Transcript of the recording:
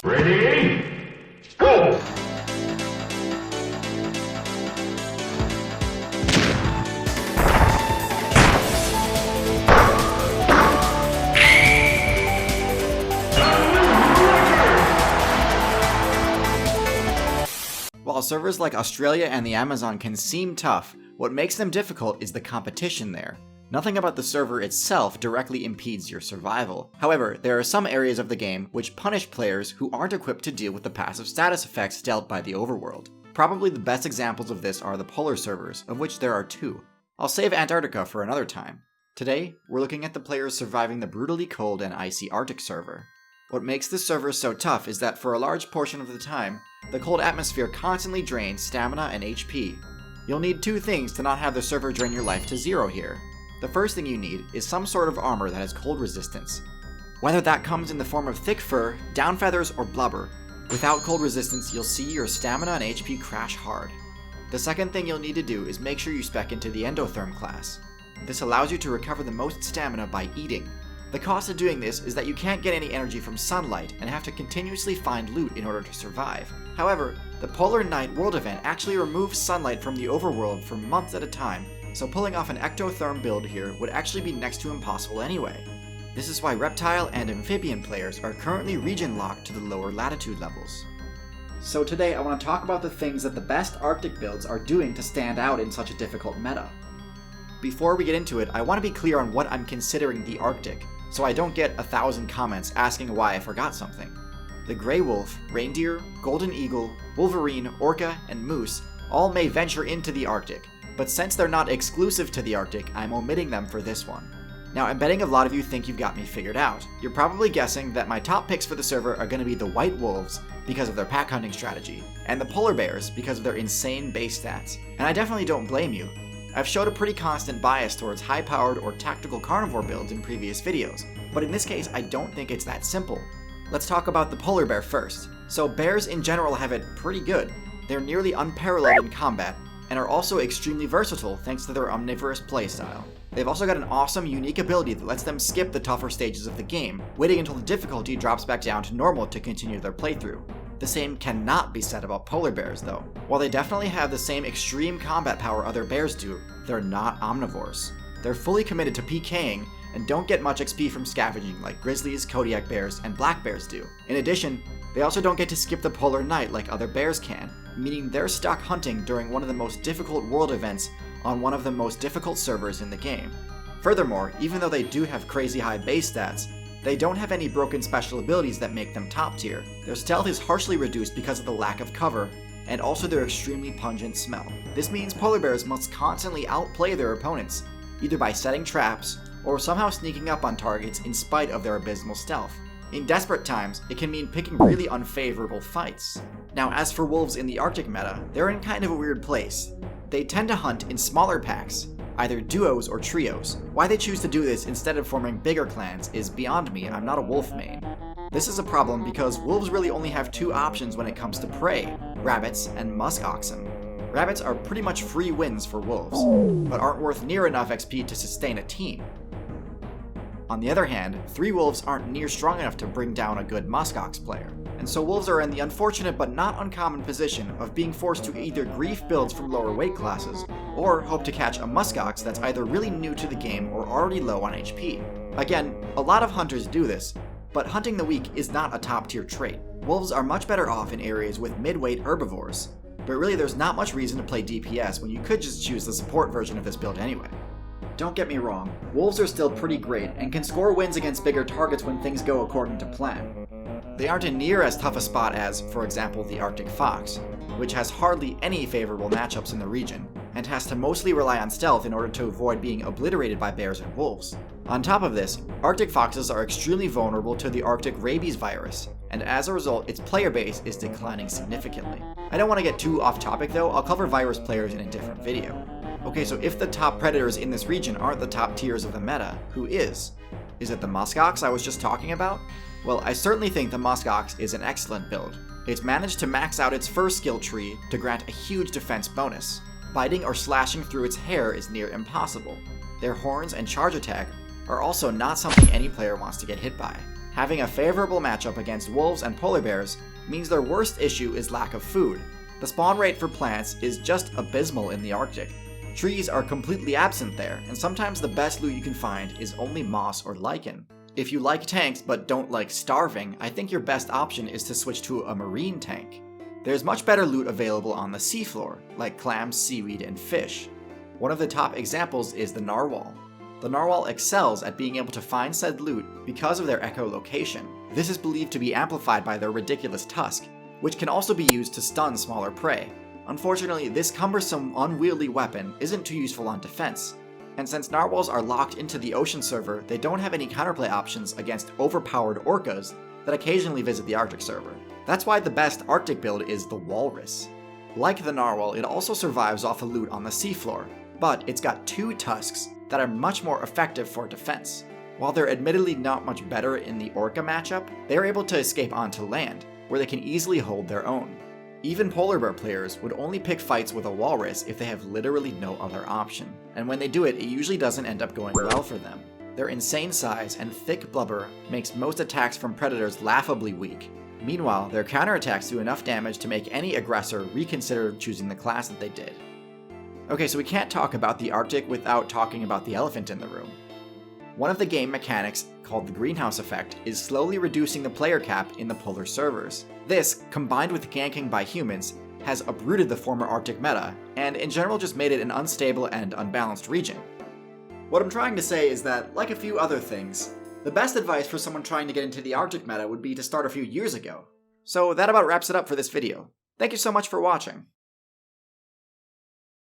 Ready? Go! While servers like Australia and the Amazon can seem tough, what makes them difficult is the competition there. Nothing about the server itself directly impedes your survival. However, there are some areas of the game which punish players who aren't equipped to deal with the passive status effects dealt by the overworld. Probably the best examples of this are the polar servers, of which there are two. I'll save Antarctica for another time. Today, we're looking at the players surviving the brutally cold and icy Arctic server. What makes this server so tough is that for a large portion of the time, the cold atmosphere constantly drains stamina and HP. You'll need two things to not have the server drain your life to zero here. The first thing you need is some sort of armor that has cold resistance. Whether that comes in the form of thick fur, down feathers, or blubber, without cold resistance you'll see your stamina and HP crash hard. The second thing you'll need to do is make sure you spec into the endotherm class. This allows you to recover the most stamina by eating. The cost of doing this is that you can't get any energy from sunlight and have to continuously find loot in order to survive. However, the Polar Night World event actually removes sunlight from the overworld for months at a time, so pulling off an ectotherm build here would actually be next to impossible anyway. This is why reptile and amphibian players are currently region locked to the lower latitude levels. So today I want to talk about the things that the best Arctic builds are doing to stand out in such a difficult meta. Before we get into it, I want to be clear on what I'm considering the Arctic, so I don't get 1,000 comments asking why I forgot something. The gray wolf, reindeer, golden eagle, wolverine, orca, and moose all may venture into the Arctic, but since they're not exclusive to the Arctic, I'm omitting them for this one. Now, I'm betting a lot of you think you've got me figured out. You're probably guessing that my top picks for the server are going to be the white wolves because of their pack hunting strategy, and the polar bears because of their insane base stats. And I definitely don't blame you. I've showed a pretty constant bias towards high-powered or tactical carnivore builds in previous videos, but in this case I don't think it's that simple. Let's talk about the polar bear first. So bears in general have it pretty good. They're nearly unparalleled in combat, and are also extremely versatile thanks to their omnivorous playstyle. They've also got an awesome, unique ability that lets them skip the tougher stages of the game, waiting until the difficulty drops back down to normal to continue their playthrough. The same cannot be said about polar bears though. While they definitely have the same extreme combat power other bears do, they're not omnivores. They're fully committed to PKing and don't get much XP from scavenging like grizzlies, Kodiak bears, and black bears do. In addition, they also don't get to skip the polar night like other bears can, meaning they're stuck hunting during one of the most difficult world events on one of the most difficult servers in the game. Furthermore, even though they do have crazy high base stats, they don't have any broken special abilities that make them top tier. Their stealth is harshly reduced because of the lack of cover, and also their extremely pungent smell. This means polar bears must constantly outplay their opponents, either by setting traps, or somehow sneaking up on targets in spite of their abysmal stealth. In desperate times, it can mean picking really unfavorable fights. Now, as for wolves in the Arctic meta, they're in kind of a weird place. They tend to hunt in smaller packs, either duos or trios. Why they choose to do this instead of forming bigger clans is beyond me. I'm not a wolf main. This is a problem because wolves really only have two options when it comes to prey, rabbits and muskoxen. Rabbits are pretty much free wins for wolves, but aren't worth near enough XP to sustain a team. On the other hand, 3 wolves aren't near strong enough to bring down a good Muskox player, and so wolves are in the unfortunate but not uncommon position of being forced to either grief builds from lower weight classes, or hope to catch a Muskox that's either really new to the game or already low on HP. Again, a lot of hunters do this, but hunting the weak is not a top tier trait. Wolves are much better off in areas with mid-weight herbivores, but really there's not much reason to play DPS when you could just choose the support version of this build anyway. Don't get me wrong, wolves are still pretty great and can score wins against bigger targets when things go according to plan. They aren't in near as tough a spot as, for example, the Arctic fox, which has hardly any favorable matchups in the region, and has to mostly rely on stealth in order to avoid being obliterated by bears and wolves. On top of this, Arctic foxes are extremely vulnerable to the Arctic rabies virus, and as a result, its player base is declining significantly. I don't want to get too off topic though, I'll cover virus players in a different video. Okay, so if the top predators in this region aren't the top tiers of the meta, who is? Is it the Muskox I was just talking about? Well, I certainly think the Muskox is an excellent build. It's managed to max out its fur skill tree to grant a huge defense bonus. Biting or slashing through its hair is near impossible. Their horns and charge attack are also not something any player wants to get hit by. Having a favorable matchup against wolves and polar bears means their worst issue is lack of food. The spawn rate for plants is just abysmal in the Arctic. Trees are completely absent there, and sometimes the best loot you can find is only moss or lichen. If you like tanks but don't like starving, I think your best option is to switch to a marine tank. There's much better loot available on the seafloor, like clams, seaweed, and fish. One of the top examples is the narwhal. The narwhal excels at being able to find said loot because of their echolocation. This is believed to be amplified by their ridiculous tusk, which can also be used to stun smaller prey. Unfortunately, this cumbersome, unwieldy weapon isn't too useful on defense, and since narwhals are locked into the ocean server, they don't have any counterplay options against overpowered orcas that occasionally visit the Arctic server. That's why the best Arctic build is the walrus. Like the narwhal, it also survives off the loot on the seafloor, but it's got 2 tusks that are much more effective for defense. While they're admittedly not much better in the orca matchup, they're able to escape onto land, where they can easily hold their own. Even polar bear players would only pick fights with a walrus if they have literally no other option, and when they do it, it usually doesn't end up going well for them. Their insane size and thick blubber makes most attacks from predators laughably weak. Meanwhile, their counterattacks do enough damage to make any aggressor reconsider choosing the class that they did. Okay, so we can't talk about the Arctic without talking about the elephant in the room. One of the game mechanics, called the greenhouse effect, is slowly reducing the player cap in the polar servers. This, combined with ganking by humans, has uprooted the former Arctic meta, and in general just made it an unstable and unbalanced region. What I'm trying to say is that, like a few other things, the best advice for someone trying to get into the Arctic meta would be to start a few years ago. So that about wraps it up for this video. Thank you so much for watching.